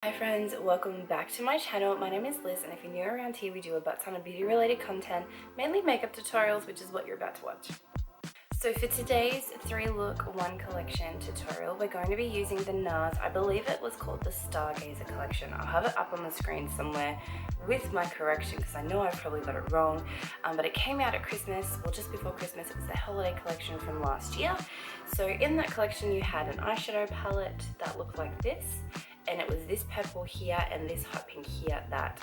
Hi friends, welcome back to my channel. My name is Liz, and if you're new around here, we do a butt ton of beauty related content, mainly makeup tutorials, which is what you're about to watch. So for today's 3-look 1 collection tutorial, we're going to be using the NARS, I believe it was called the Stargazer collection. I'll have it up on the screen somewhere with my correction because I know I probably got it wrong, but it came out at Christmas, well just before Christmas. It was the holiday collection from last year. So in that collection you had an eyeshadow palette that looked like this, and it was this purple here and this hot pink here that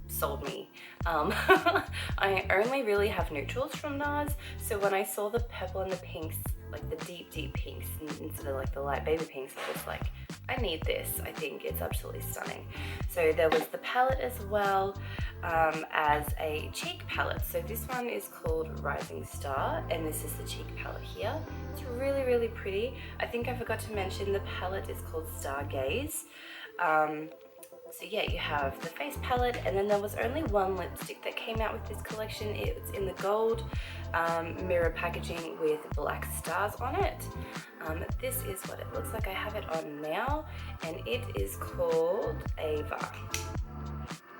sold me. I only really have neutrals from NARS, so when I saw the purple and the pinks, like the deep pinks instead of like the light baby pinks, I was like, I need this. I think it's absolutely stunning. So there was the palette as well as a cheek palette. So this one is called Rising Star, and this is the cheek palette here. It's really pretty. I think I forgot to mention the palette is called Stargaze. So yeah, you have the face palette, and then there was only one lipstick that came out with this collection. It's in the gold mirror packaging with black stars on it. This is what it looks like. I have it on now, and it is called Ava.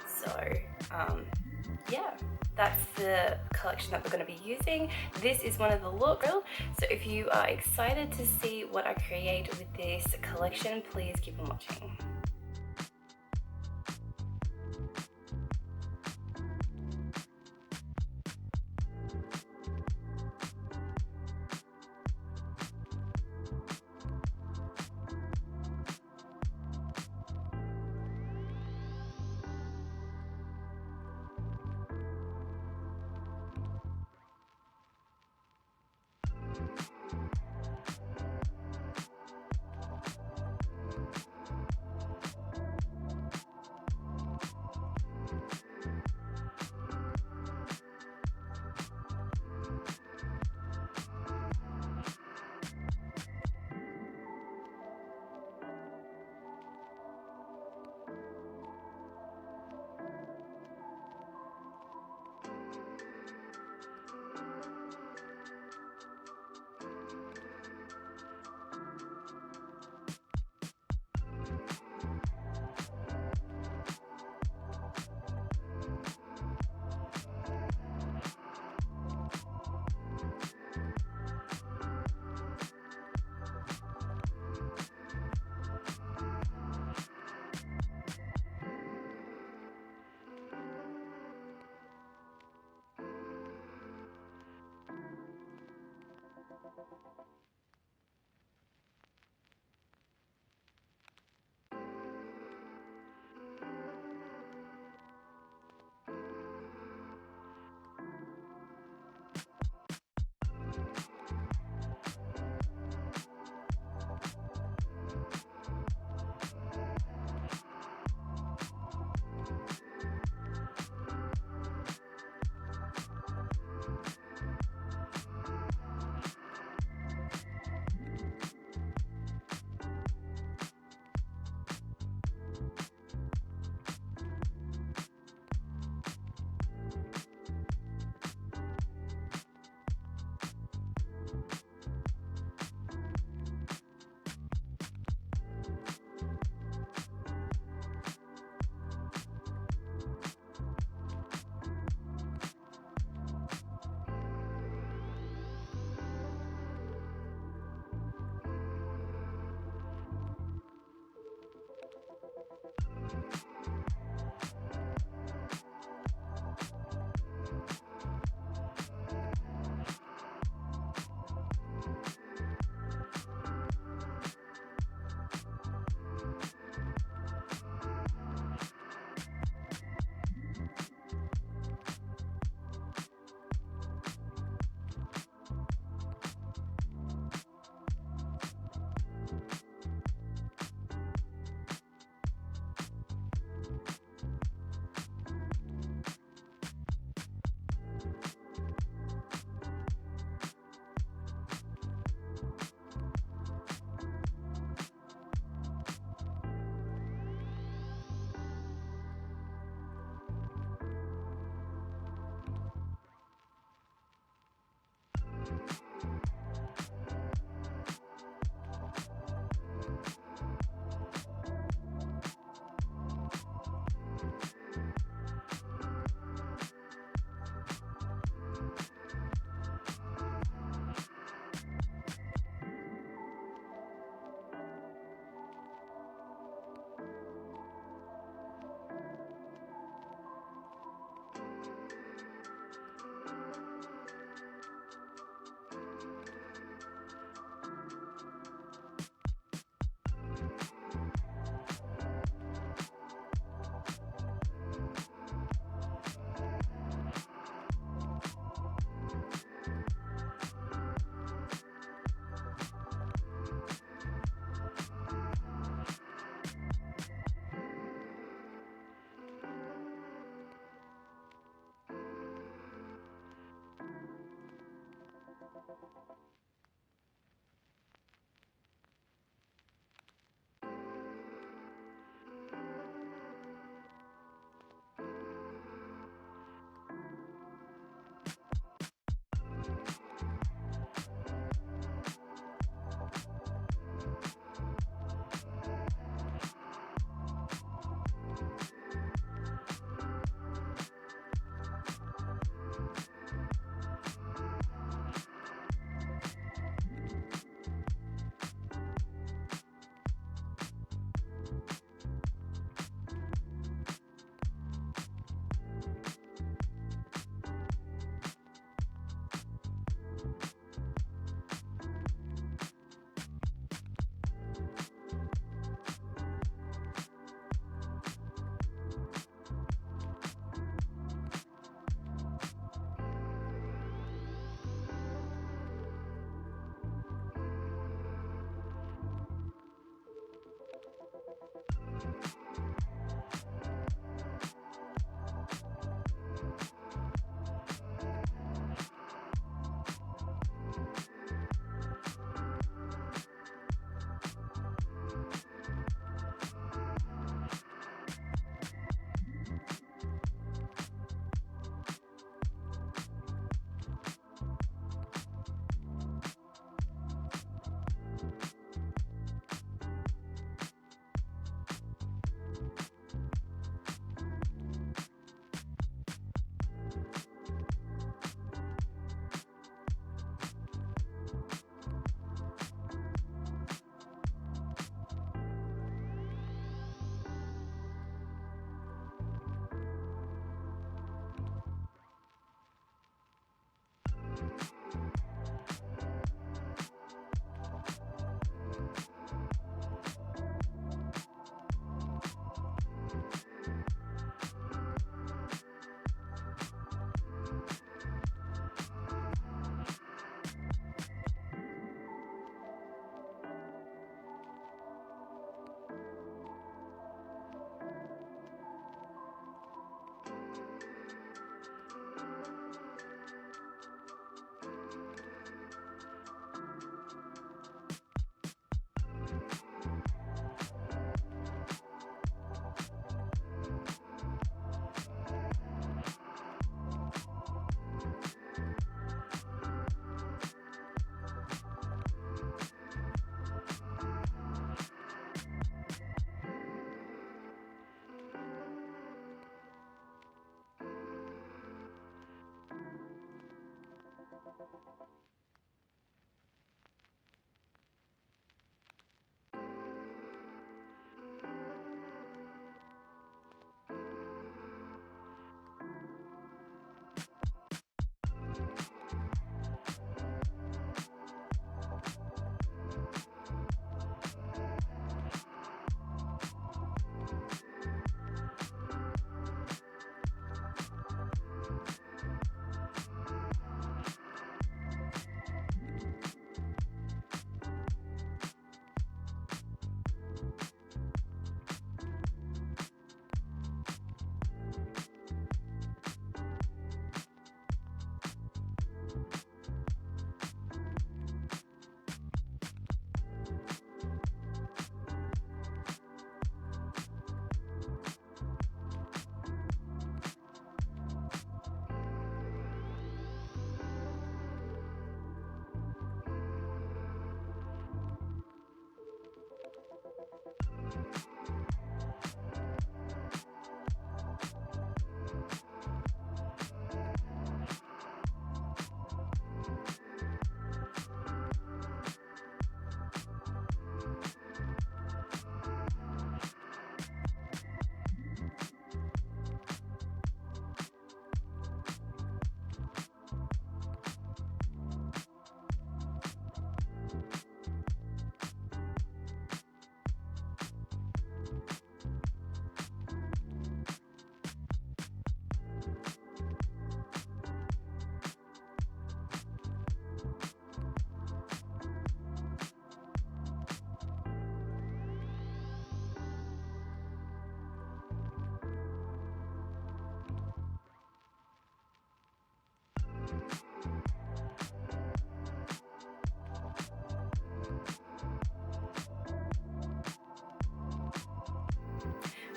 So yeah, that's the collection that we're going to be using. This is one of the looks. So if you are excited to see what I create with this collection, please keep on watching.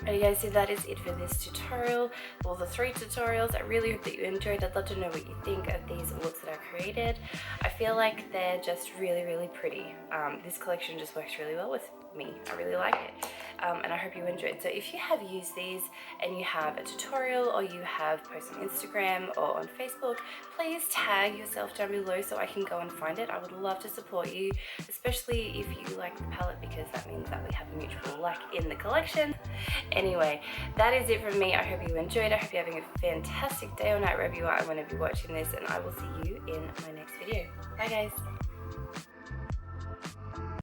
Okay guys, so that is it for this tutorial, well, the 3 tutorials. I really hope that you enjoyed. I'd love to know what you think of these looks that I created. I feel like they're just really pretty. This collection just works really well with me. I really like it. And I hope you enjoyed. So if you have used these and you have a tutorial or you have posts on Instagram or on Facebook, please tag yourself down below so I can go and find it. I would love to support you, especially if you like the palette, because that means that we have a mutual like in the collection. Anyway, that is it from me. I hope you enjoyed. I hope you're having a fantastic day or night wherever you are and whenever you're watching this, and I will see you in my next video. Bye guys.